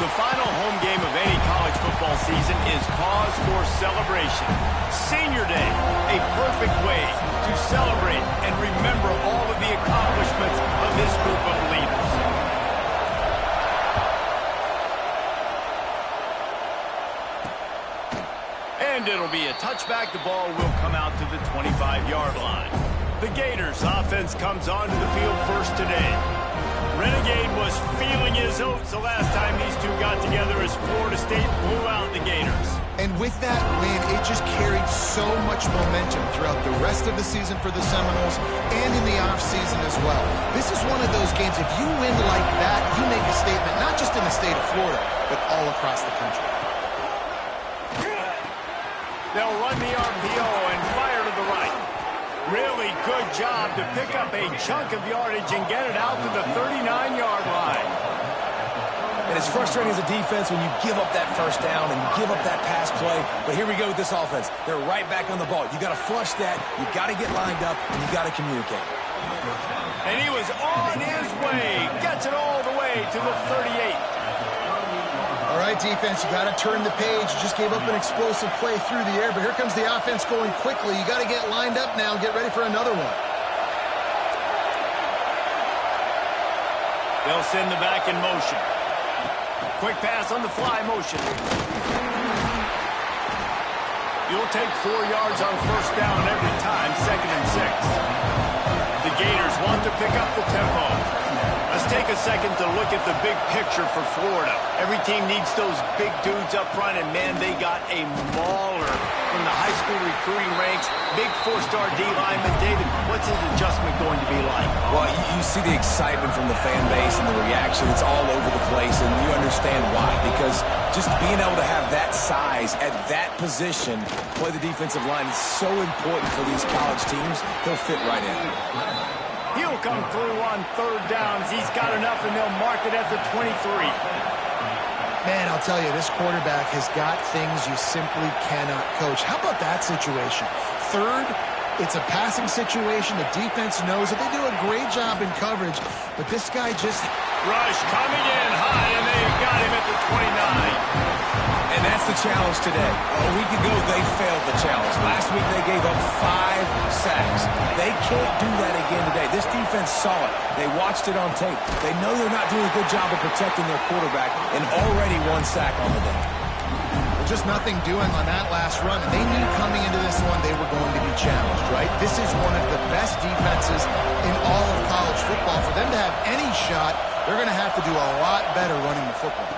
The final home game of any college football season is cause for celebration. Senior Day, a perfect way to celebrate and remember all of the accomplishments of this group of leaders. And it'll be a touchback. The ball will come out to the 25-yard line. The Gators offense comes onto the field first today. Renegade was feeling his oats the last time these two got together as Florida State blew out the Gators. And with that win, it just carried so much momentum throughout the rest of the season for the Seminoles and in the offseason as well. This is one of those games, if you win like that, you make a statement not just in the state of Florida, but all across the country. They'll run the RPO and fire to the right. Really good job to pick up a chunk of yardage and get it out to the 39-yard line. And it's frustrating as a defense when you give up that first down and give up that pass play. But here we go with this offense. They're right back on the ball. You got to flush that. You got to get lined up, and you got to communicate. And he was on his way. Gets it all the way to the 38. All right, defense, you got to turn the page. You just gave up an explosive play through the air, but here comes the offense going quickly. You got to get lined up now and get ready for another one. They'll send the back in motion. Quick pass on the fly motion. You'll take 4 yards on first down every time, 2nd and 6. The Gators want to pick up the tempo. Let's take a second to look at the big picture for Florida. Every team needs those big dudes up front, and, man, they got a mauler from the high school recruiting ranks. Big 4-star D-lineman. David, what's his adjustment going to be like? Well, you see the excitement from the fan base and the reaction. It's all over the place, and you understand why. Because just being able to have that size at that position, play the defensive line, is so important for these college teams. He'll fit right in. He'll come through on 3rd downs. He's got enough, and they'll mark it at the 23. Man, I'll tell you, this quarterback has got things you simply cannot coach. How about that situation? 3rd, it's a passing situation. The defense knows that they do a great job in coverage, but this guy just... Rush coming in high, and they got him at the 29. And that's the challenge today. A week ago, they failed the challenge. Last week, they gave up 5 sacks. They can't do that again today. This defense saw it. They watched it on tape. They know they're not doing a good job of protecting their quarterback, and already 1 sack on the day. Well, just nothing doing on that last run, and they knew coming into this one they were going to be challenged, right? This is one of the best defenses in all of college football. For them to have any shot, they're going to have to do a lot better running the football.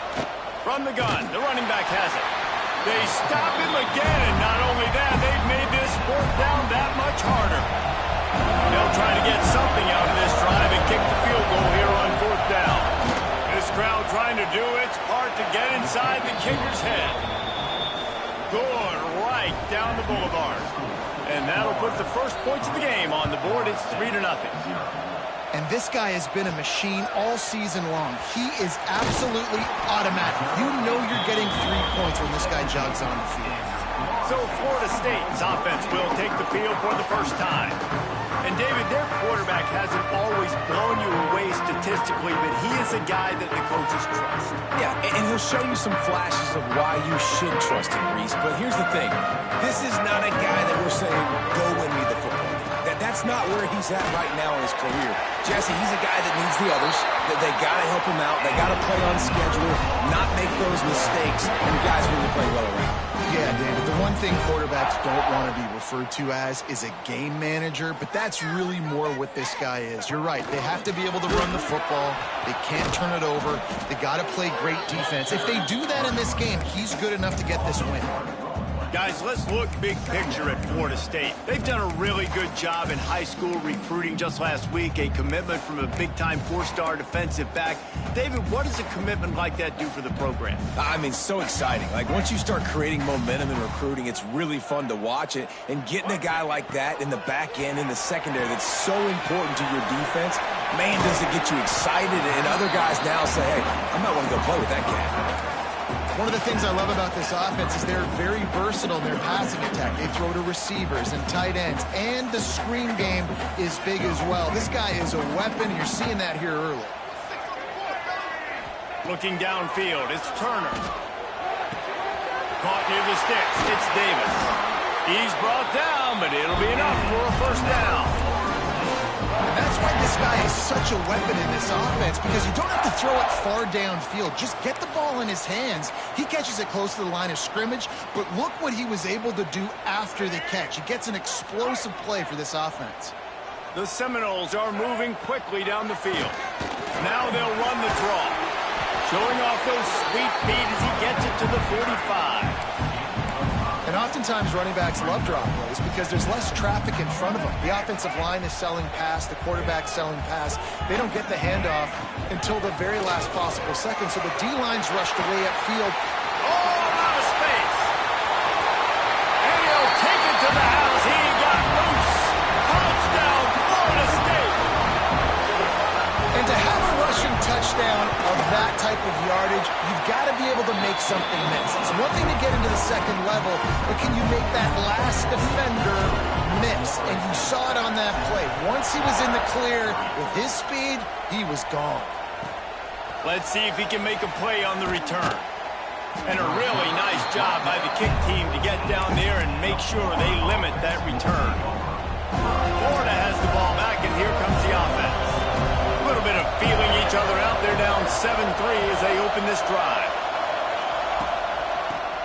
From the gun, the running back has it. They stop him again, and not only that, they've made this 4th down that much harder. They'll try to get something out of this drive and kick the field goal here on 4th down. This crowd trying to do its part to get inside the kicker's head. Good right down the boulevard. And that'll put the first points of the game on the board. It's 3-0. And this guy has been a machine all season long. He is absolutely automatic. You know you're getting 3 points when this guy jogs on the field. So Florida State's offense will take the field for the first time. And David, their quarterback hasn't always blown you away statistically, but he is a guy that the coaches trust. Yeah, and he'll show you some flashes of why you should trust him, Reese. But here's the thing. This is not a guy that we're saying, go win me the football. That's not where he's at right now in his career. Jesse, he's a guy that needs the others. That they got to help him out. They got to play on schedule, not make those mistakes, and guys really play well around. Yeah, David, the one thing quarterbacks don't want to be referred to as is a game manager, but that's really more what this guy is. You're right. They have to be able to run the football. They can't turn it over. They got to play great defense. If they do that in this game, he's good enough to get this win. Guys, let's look big picture at Florida State. They've done a really good job in high school recruiting. Just last week, a commitment from a big-time 4-star defensive back. David, what does a commitment like that do for the program? I mean, so exciting. Like, once you start creating momentum in recruiting, it's really fun to watch it. And getting a guy like that in the back end, in the secondary, that's so important to your defense, man, does it get you excited. And other guys now say, hey, I might want to go play with that guy. One of the things I love about this offense is they're very versatile in their passing attack. They throw to receivers and tight ends, and the screen game is big as well. This guy is a weapon, and you're seeing that here early. Looking downfield, it's Turner. Caught near the sticks, it's Davis. He's brought down, but it'll be enough for a first down. And that's why this guy is such a weapon in this offense, because you don't have to throw it far downfield. Just get the ball in his hands. He catches it close to the line of scrimmage, but look what he was able to do after the catch. He gets an explosive play for this offense. The Seminoles are moving quickly down the field. Now they'll run the draw. Showing off those sweet feet as he gets it to the 45. And oftentimes running backs love draw plays because there's less traffic in front of them. The offensive line is selling pass, the quarterback's selling pass. They don't get the handoff until the very last possible second, so the D-line's rushed away upfield. Oh, out of space. And he'll take it to the house. He got loose. Touchdown, Florida State. And to have a rushing touchdown of that type of yardage, you've got to be able to make something miss. It's one thing to get into the second level, but can you make that last defender miss? And you saw it on that play. Once he was in the clear with his speed, he was gone. Let's see if he can make a play on the return. And a really nice job by the kick team to get down there and make sure they limit that return. Florida has the ball back, and here comes the offense. A little bit of feeling each other out. They're down 7-3 as they open this drive.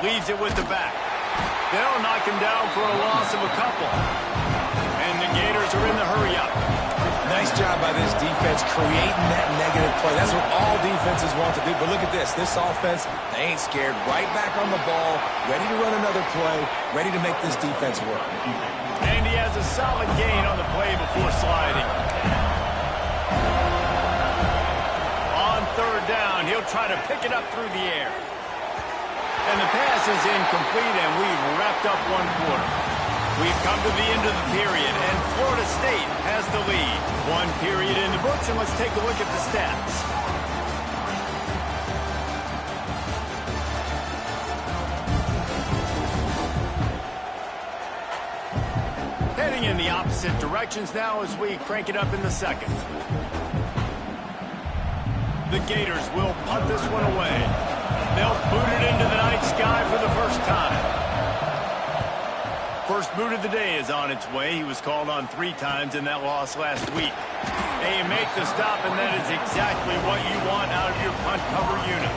Leaves it with the back. They'll knock him down for a loss of a couple. And the Gators are in the hurry-up. Nice job by this defense creating that negative play. That's what all defenses want to do. But look at this. This offense, they ain't scared. Right back on the ball, ready to run another play, ready to make this defense work. And he has a solid gain on the play before sliding. On third down, he'll try to pick it up through the air. And the pass is incomplete, and we've wrapped up one quarter. We've come to the end of the period, and Florida State has the lead. One period in the books, and let's take a look at the stats. Heading in the opposite directions now as we crank it up in the second. The Gators will punt this one away. They'll boot it into the night sky for the first time. First boot of the day is on its way. He was called on 3 times in that loss last week. They make the stop, and that is exactly what you want out of your punt cover unit.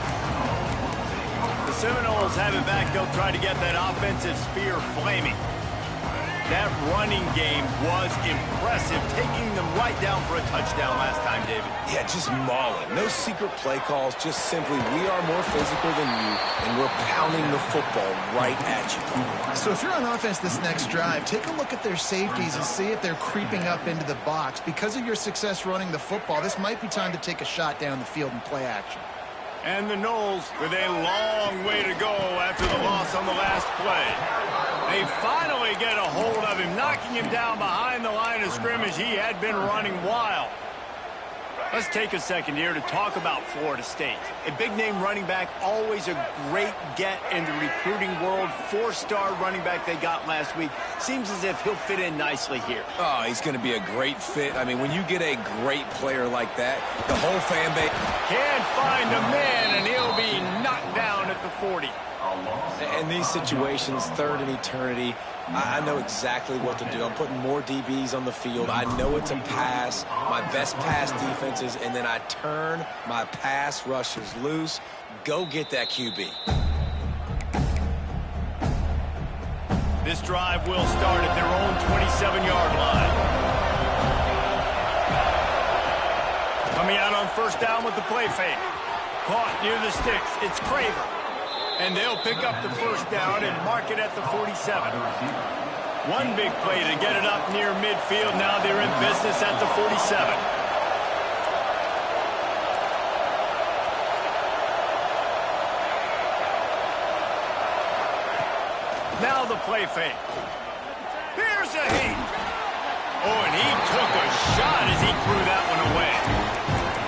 The Seminoles have it back. They'll try to get that offensive spear flaming. That running game was impressive, taking them right down for a touchdown last time, David. Yeah, just mauling. No secret play calls, just simply we are more physical than you, and we're pounding the football right at you. So if you're on offense this next drive, take a look at their safeties and see if they're creeping up into the box. Because of your success running the football, this might be time to take a shot down the field and play action. And the Noles with a long way to go after the loss on the last play. They finally get a hold of him, knocking him down behind the line of scrimmage. He had been running wild. Let's take a second here to talk about Florida State. A big-name running back, always a great get in the recruiting world. 4-star running back they got last week. Seems as if he'll fit in nicely here. Oh, he's going to be a great fit. I mean, when you get a great player like that, the whole fan base can't find a man, and he'll be knocked down at the 40. In these situations, third and eternity, I know exactly what to do. I'm putting more DBs on the field. I know it's a pass, my best pass defenses, and then I turn my pass rushers loose. Go get that QB. This drive will start at their own 27-yard line. Coming out on first down with the play fake. Caught near the sticks. It's Craver. And they'll pick up the first down and mark it at the 47. One big play to get it up near midfield. Now they're in business at the 47. Now the play fake. Here's a heat. Oh, and he took a shot as he threw that one away.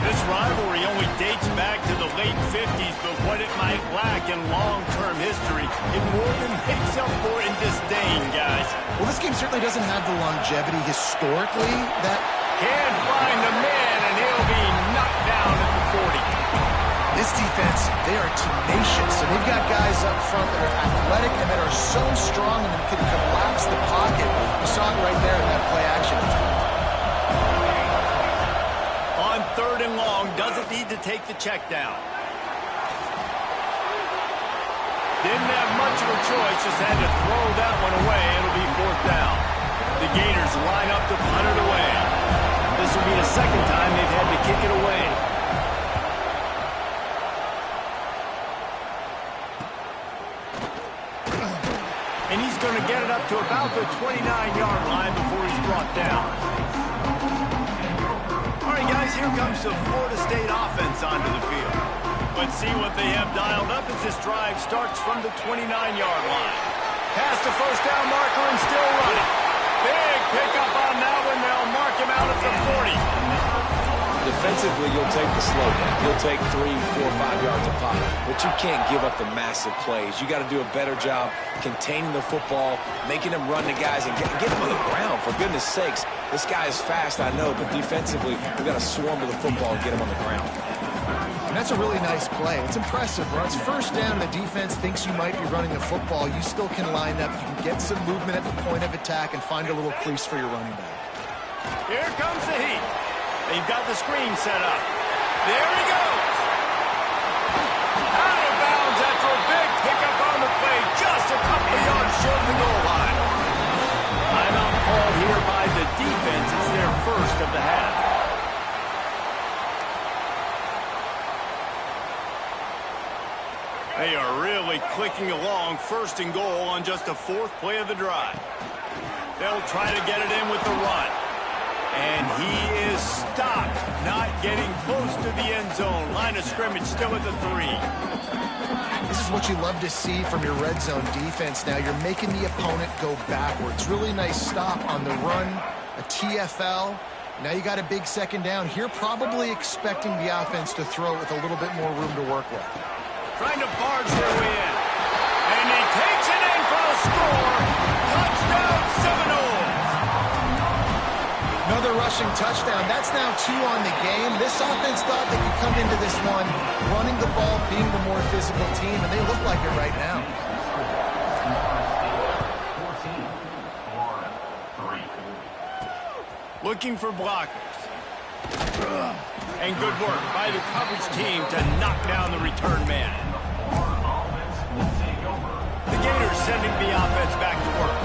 This rivalry only dates back to the late 50s, but what it might lack in long-term history, it more than makes up for in disdain, guys. Well, this game certainly doesn't have the longevity historically that... Can't find the man, and he'll be knocked down at the 40. This defense, they are tenacious, and they've got guys up front that are athletic and that are so strong and can collapse the pocket. You saw it right there in that play action. On 3rd and long, doesn't need to take the check down. Didn't have much of a choice, just had to throw that one away. It'll be 4th down. The Gators line up to punt it away. This will be the 2nd time they've had to kick it away. And he's going to get it up to about the 29-yard line before he's brought down. All right, guys, here comes the Florida State offense onto the field. Let's see what they have dialed up as this drive starts from the 29-yard line. Past the 1st down marker and still running. Big pickup on that one. They'll mark him out at the 40. Defensively, you'll take the slow down. You'll take 3, 4, 5 yards a pop. But you can't give up the massive plays. You got to do a better job containing the football, making them run the guys, and get them on the ground. For goodness sakes, this guy is fast, I know, but defensively, we've got to swarm to the football and get him on the ground. And that's a really nice play. It's impressive. When it's 1st down, the defense thinks you might be running the football. You still can line up. You can get some movement at the point of attack and find a little crease for your running back. Here comes the heat. They've got the screen set up. There he goes. Out of bounds after a big pickup on the play. Just a couple of yards short of the goal line. Timeout called here by the defense. It's their 1st of the half. They are really clicking along. 1st and goal on just the 4th play of the drive. They'll try to get it in with the run. And he is stopped, not getting close to the end zone. Line of scrimmage still at the 3. This is what you love to see from your red zone defense now. You're making the opponent go backwards. Really nice stop on the run, a TFL. Now you got a big 2nd down. Here probably expecting the offense to throw it with a little bit more room to work with. Trying to barge their way in. And he takes it in for a score. Touchdown, Seminoles. Another rushing touchdown. That's now 2 on the game. This offense thought they could come into this one running the ball, being the more physical team, and they look like it right now. Looking for blockers. And good work by the coverage team to knock down the return man. The Gators sending the offense back to work.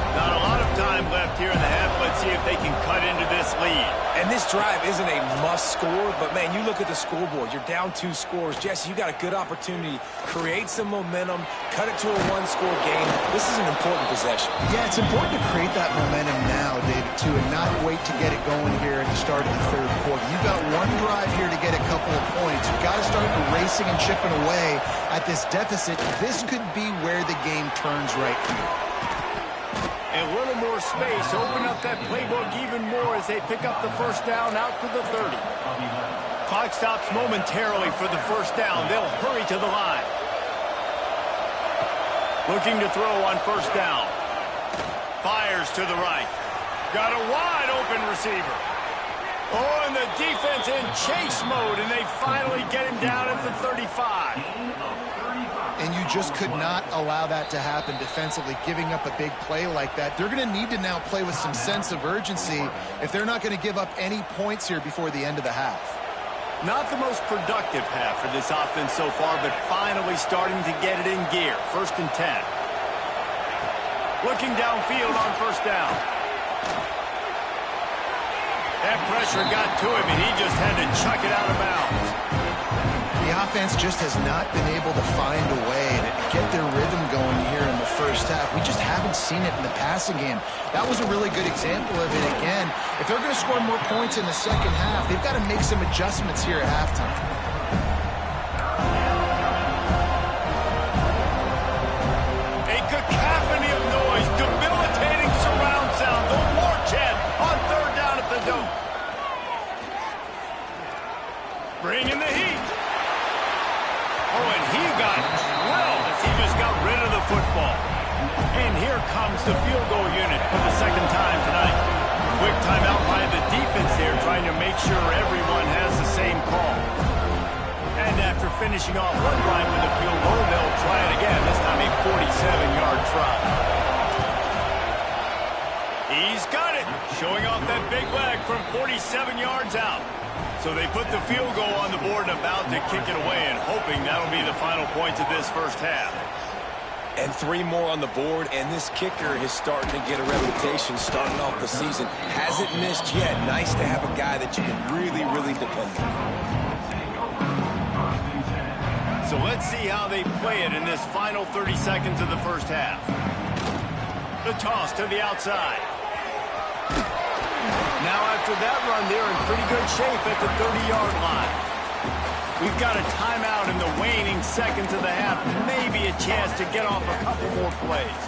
Not a lot of time left here in the half. Let's see if they can cut into this lead. And this drive isn't a must score, but, man, you look at the scoreboard. You're down 2 scores. Jesse, you got a good opportunity. Create some momentum. Cut it to a 1-score game. This is an important possession. Yeah, it's important to create that momentum now, David, too, and not wait to get it going here at the start of the 3rd quarter. You've got one drive here to get a couple of points. You've got to start racing and chipping away at this deficit. This could be where the game turns right here. A little more space. Open up that playbook even more as they pick up the 1st down out to the 30. Clock stops momentarily for the 1st down. They'll hurry to the line. Looking to throw on 1st down. Fires to the right. Got a wide open receiver. Oh, and the defense in chase mode, and they finally get him down at the 35. And you just could not allow that to happen defensively, giving up a big play like that. They're going to need to now play with some sense of urgency if they're not going to give up any points here before the end of the half. Not the most productive half for this offense so far, but finally starting to get it in gear. 1st and 10. Looking downfield on 1st down. That pressure got to him, and he just had to chuck it out of bounds. The offense just has not been able to find a way to get their rhythm going here in the 1st half. We just haven't seen it in the passing game. That was a really good example of it again. If they're going to score more points in the 2nd half, they've got to make some adjustments here at halftime. A cacophony of noise, debilitating surround sound. The war chant on 3rd down at the Dome. Bringing the heat. Oh, and he got drilled as he just got rid of the football. And here comes the field goal unit for the 2nd time tonight. Quick timeout by the defense there, trying to make sure everyone has the same call. And And after finishing off one drive with a field goal, they'll try it again, this time a 47-yard try. He's got it, showing off that big leg from 47 yards out. So they put the field goal on the board and about to kick it away, and hoping that'll be the final points of this first half. And 3 more on the board, and this kicker is starting to get a reputation starting off the season. Hasn't missed yet. Nice to have a guy that you can really, really depend on. So let's see how they play it in this final 30 seconds of the first half. The toss to the outside. Now after that run, they're in pretty good shape at the 30-yard line. We've got a timeout in the waning seconds of the half. Maybe a chance to get off a couple more plays.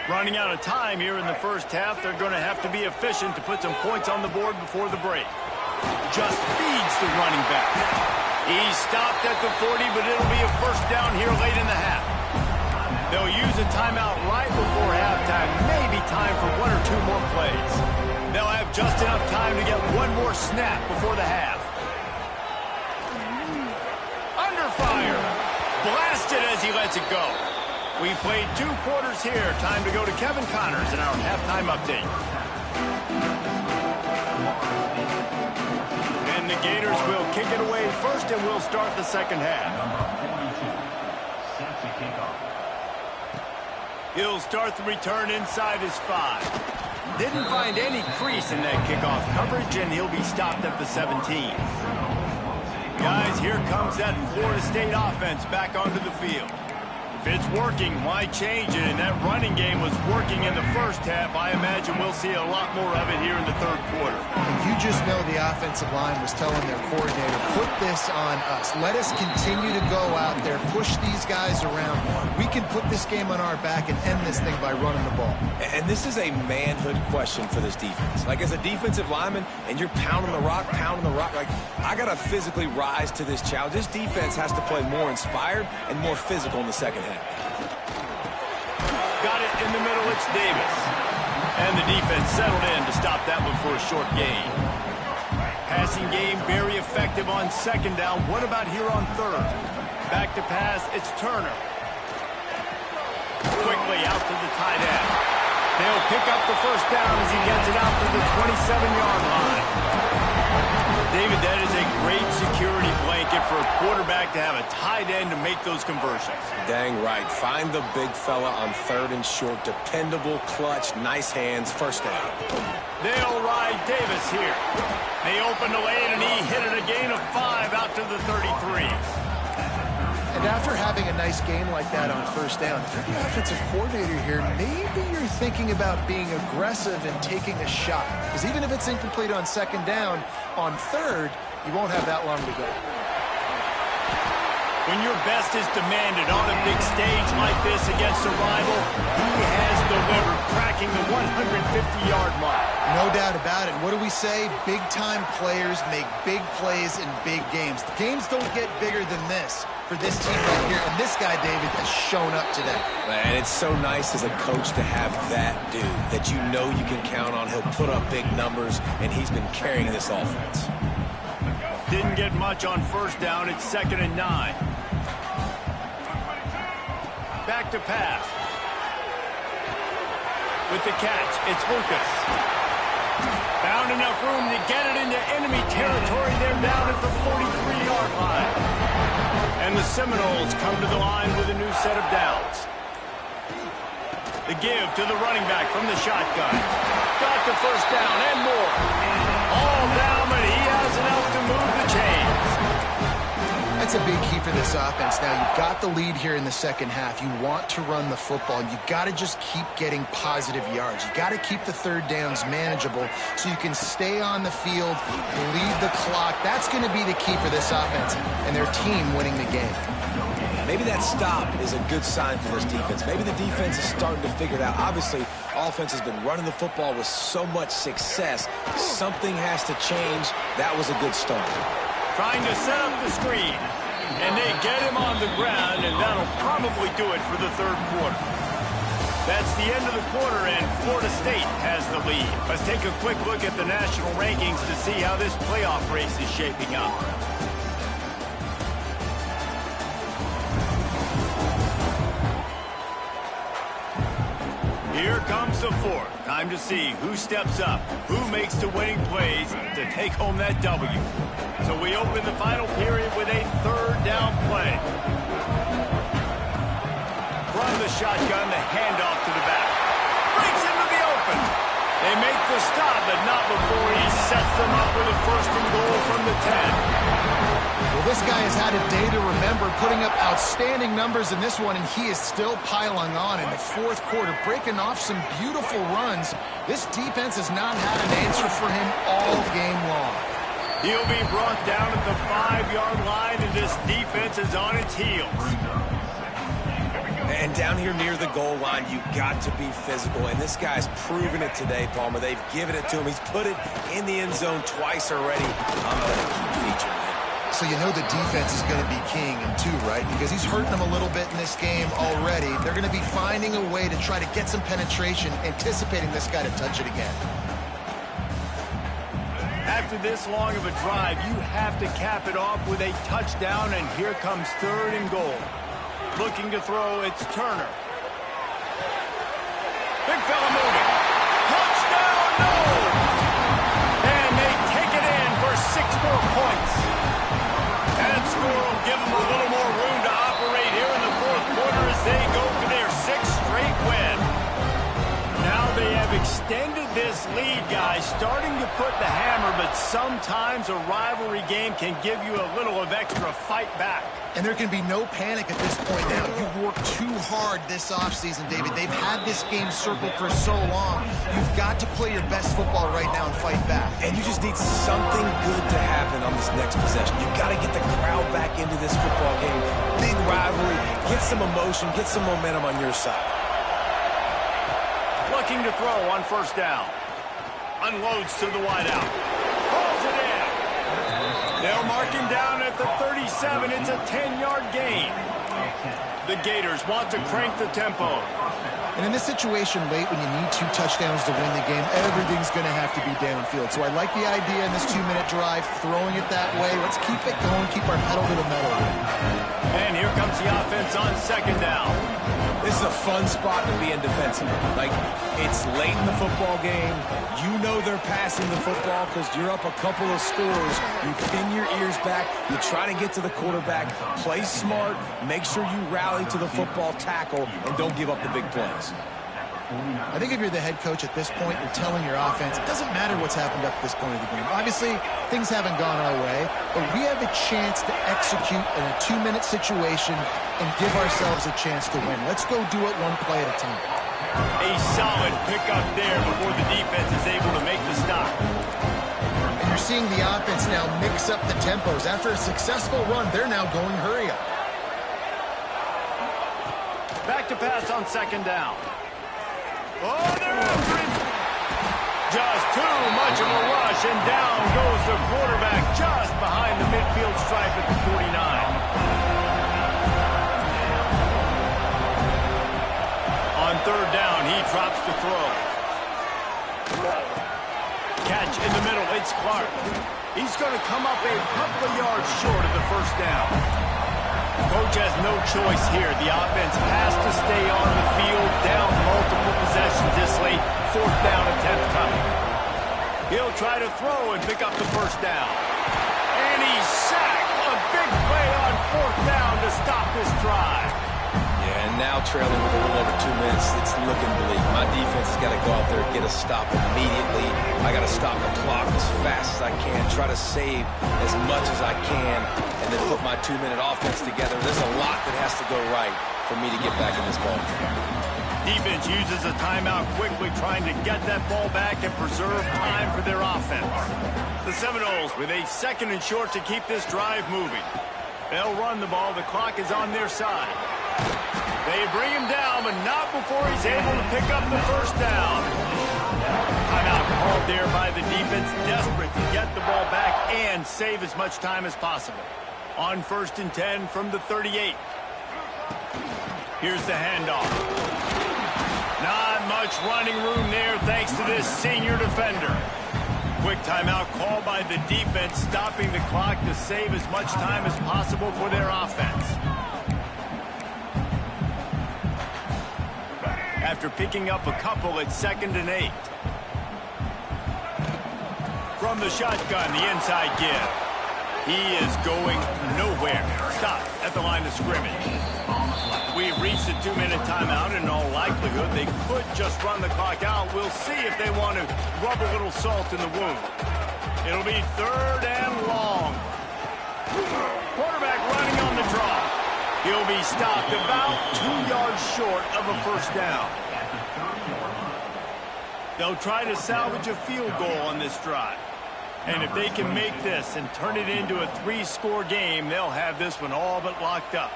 Running out of time here in the first half. They're going to have to be efficient to put some points on the board before the break. Just feeds the running back. He's stopped at the 40, but it'll be a first down here late in the half. They'll use a timeout right before halftime. Maybe time for 1 or 2 more plays. They'll have just enough time to get one more snap before the half. Under fire. Blasted as he lets it go. We played 2 quarters here. Time to go to Kevin Connors in our halftime update. And the Gators will kick it away first, and we'll start the second half. He'll start the return inside his 5. Didn't find any crease in that kickoff coverage, and he'll be stopped at the 17. Guys, here comes that Florida State offense back onto the field. If it's working, why change it? And that running game was working in the first half. I imagine we'll see a lot more of it here in the third quarter. You just know the offensive line was telling their coordinator, put this on us. Let us continue to go out there, push these guys around. We can put this game on our back and end this thing by running the ball. And this is a manhood question for this defense. Like, as a defensive lineman, and you're pounding the rock, like, I got to physically rise to this challenge. This defense has to play more inspired and more physical in the second half. Got it in the middle, it's Davis. And the defense settled in to stop that one for a short gain. Passing game very effective on second down. What about here on third? Back to pass, it's Turner. Quickly out to the tight end. They'll pick up the first down as he gets it out to the 27-yard line. David, that is a great security blanket for a quarterback to have a tight end to make those conversions. Dang right. Find the big fella on 3rd and short. Dependable, clutch, nice hands, first down. They'll ride Davis here. They open the lane, and he hit it a gain of 5 out to the 33. And after having a nice game like that on first down, if you're the offensive coordinator here, maybe you're thinking about being aggressive and taking a shot. Because even if it's incomplete on second down, on third, you won't have that long to go. When your best is demanded on a big stage like this against a rival, he has delivered, cracking the 150-yard mark. No doubt about it. What do we say? Big-time players make big plays in big games. The games don't get bigger than this for this team right here. And this guy, David, has shown up today. And it's so nice as a coach to have that dude that you know you can count on. He'll put up big numbers, and he's been carrying this offense. Didn't get much on first down. It's 2nd and 9. Back to pass. With the catch, it's Lucas. Found enough room to get it into enemy territory. They're down at the 43-yard line. And the Seminoles come to the line with a new set of downs. The give to the running back from the shotgun. Got the first down and more. All down, but he has enough to move the chains. That's a big key for this offense. Now, you've got the lead here in the second half. You want to run the football. You've got to just keep getting positive yards. You've got to keep the third downs manageable so you can stay on the field, lead the clock. That's going to be the key for this offense and their team winning the game. Maybe that stop is a good sign for this defense. Maybe the defense is starting to figure it out. Obviously, offense has been running the football with so much success. Something has to change. That was a good start. Trying to set up the screen. And they get him on the ground, and that'll probably do it for the third quarter. That's the end of the quarter, and Florida State has the lead. Let's take a quick look at the national rankings to see how this playoff race is shaping up. Here comes the fourth. Time to see who steps up, who makes the winning plays to take home that W. So we open the final period with a third down play. From the shotgun, the handoff to the back. Breaks into the open. They make the stop, but not before he sets them up with a first and goal from the 10. Well, this guy has had a day to remember, putting up outstanding numbers in this one, and he is still piling on in the fourth quarter, breaking off some beautiful runs. This defense has not had an answer for him all game long. He'll be brought down at the 5-yard line, and this defense is on its heels. And down here near the goal line, you've got to be physical. And this guy's proven it today, Palmer. They've given it to him. He's put it in the end zone twice already. I'm going to keep featuring him. So you know the defense is going to be king in two, right? Because he's hurting them a little bit in this game already. They're going to be finding a way to try to get some penetration, anticipating this guy to touch it again. After this long of a drive, you have to cap it off with a touchdown, and here comes third and goal. Looking to throw, it's Turner. Big fella moving. Touchdown, no! And they take it in for 6 more points. That score will give them a little more room to operate here in the fourth quarter as they go for their 6th straight win. Now they have extended this lead, guys, starting to put the hammer, but sometimes a rivalry game can give you a little of extra fight back. And there can be no panic at this point now. You've worked too hard this offseason, David. They've had this game circled for so long. You've got to play your best football right now and fight back. And you just need something good to happen on this next possession. You've got to get the crowd back into this football game. Big rivalry. Get some emotion. Get some momentum on your side. Looking to throw on first down. Unloads to the wideout. Pulls it in. They'll mark him down at the 37. It's a 10-yard gain. The Gators want to crank the tempo. And in this situation late when you need 2 touchdowns to win the game, everything's going to have to be downfield. So I like the idea in this 2-minute drive, throwing it that way. Let's keep it going, keep our pedal to the metal. And here comes the offense on second down. This is a fun spot to be in defensively. Like, it's late in the football game. You know they're passing the football because you're up a couple of scores. You pin your ears back. You try to get to the quarterback. Play smart. Make sure you rally to the football tackle and don't give up the big plays. I think if you're the head coach at this point, you're telling your offense, it doesn't matter what's happened up to this point of the game. Obviously, things haven't gone our way, but we have a chance to execute in a 2-minute situation and give ourselves a chance to win. Let's go do it one play at a time. A solid pickup there before the defense is able to make the stop. And you're seeing the offense now mix up the tempos. After a successful run, they're now going hurry up. Back to pass on second down. Oh, they're after him. Just too much of a rush, and down goes the quarterback just behind the midfield stripe at the 49. On third down, he drops the throw. Catch in the middle, it's Clark. He's going to come up a couple of yards short of the first down. Coach has no choice here. The offense has to stay on the field, down multiple possessions this late. Fourth down attempt coming. He'll try to throw and pick up the first down. And he's sacked. A big play on fourth down to stop this drive. Yeah, and now trailing with a little over 2 minutes, it's looking bleak. My defense has got to go out there and get a stop immediately. I got to stop the clock as fast as I can, try to save as much as I can, and then put my 2-minute offense together. There's a lot that has to go right for me to get back in this ball game. Defense uses a timeout quickly, trying to get that ball back and preserve time for their offense. The Seminoles with a second and short to keep this drive moving. They'll run the ball. The clock is on their side. They bring him down, but not before he's able to pick up the first down. Timeout called there by the defense, desperate to get the ball back and save as much time as possible. On 1st and 10 from the 38. Here's the handoff. much running room there thanks to this senior defender. Quick timeout called by the defense, stopping the clock to save as much time as possible for their offense. After picking up a couple, it's 2nd and 8. From the shotgun, the inside give. He is going nowhere. Stop at the line of scrimmage. We've reached a 2-minute timeout, and in all likelihood, they could just run the clock out. We'll see if they want to rub a little salt in the wound. It'll be 3rd and long. Quarterback running on the draw. He'll be stopped about 2 yards short of a first down. They'll try to salvage a field goal on this drive. And if they can make this and turn it into a 3-score game, they'll have this one all but locked up.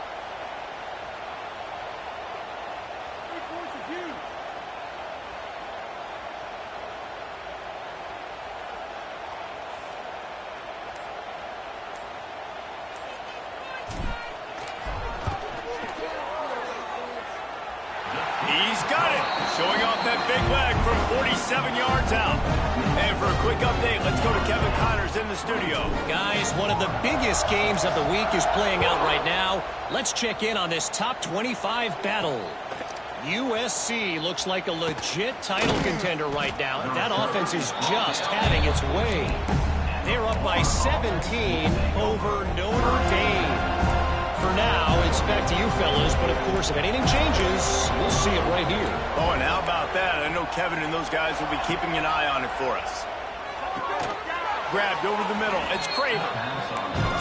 He's got it. Showing off that big leg from 47 yards out. And for a quick update, let's go to Kevin Connors in the studio. Guys, one of the biggest games of the week is playing out right now. Let's check in on this top 25 battle. USC looks like a legit title contender right now. That offense is just having its way. They're up by 17 over Notre Dame. For now, it's back to you fellas, but of course, if anything changes, we'll see it right here. Oh, and how about that? I know Kevin and those guys will be keeping an eye on it for us. Grabbed over the middle. It's Craver.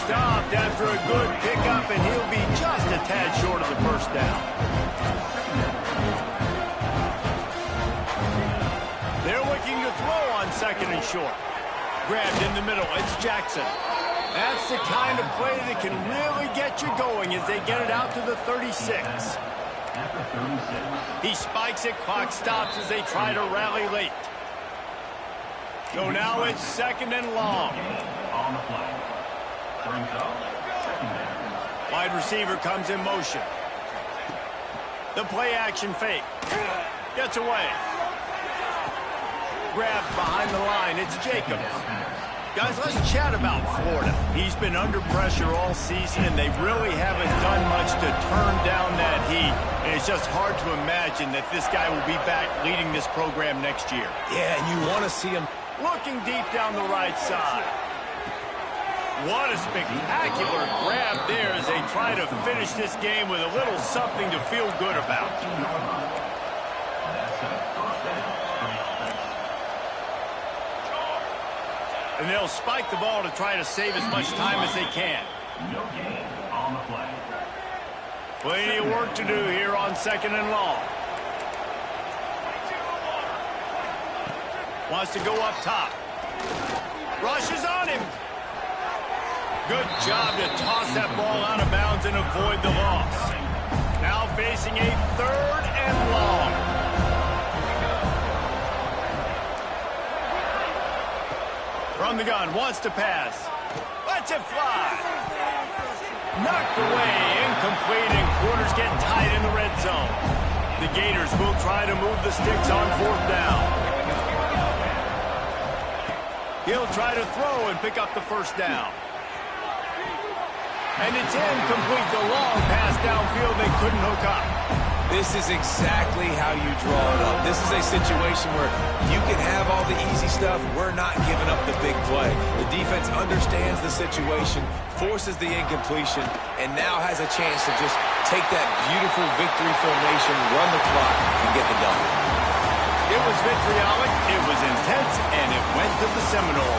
Stopped after a good pickup, and he'll be just a tad short of the first down. They're looking to throw on 2nd and short. Grabbed in the middle. It's Jackson. That's the kind of play that can really get you going as they get it out to the 36. He spikes it, clock stops as they try to rally late. So now it's 2nd and long. Wide receiver comes in motion. The play action fake. Gets away. Grabbed behind the line. It's Jacobs. Guys, let's chat about Florida. He's been under pressure all season, and they really haven't done much to turn down that heat. And it's just hard to imagine that this guy will be back leading this program next year. Yeah, and you want to see him looking deep down the right side. What a spectacular grab there as they try to finish this game with a little something to feel good about. And they'll spike the ball to try to save as much time as they can. Plenty of work to do here on 2nd and long. Wants to go up top. Rushes on him. Good job to toss that ball out of bounds and avoid the loss. Now facing a 3rd and long. From the gun, wants to pass. Lets it fly. Knocked away, incomplete, and quarters get tight in the red zone. The Gators will try to move the sticks on 4th down. He'll try to throw and pick up the first down. And it's incomplete. The long pass downfield, they couldn't hook up. This is exactly how you draw it up. This is a situation where you can have all the easy stuff. We're not giving up the big play. The defense understands the situation, forces the incompletion, and now has a chance to just take that beautiful victory formation, run the clock, and get the double. It was vitriolic, it was intense, and it went to the Seminoles.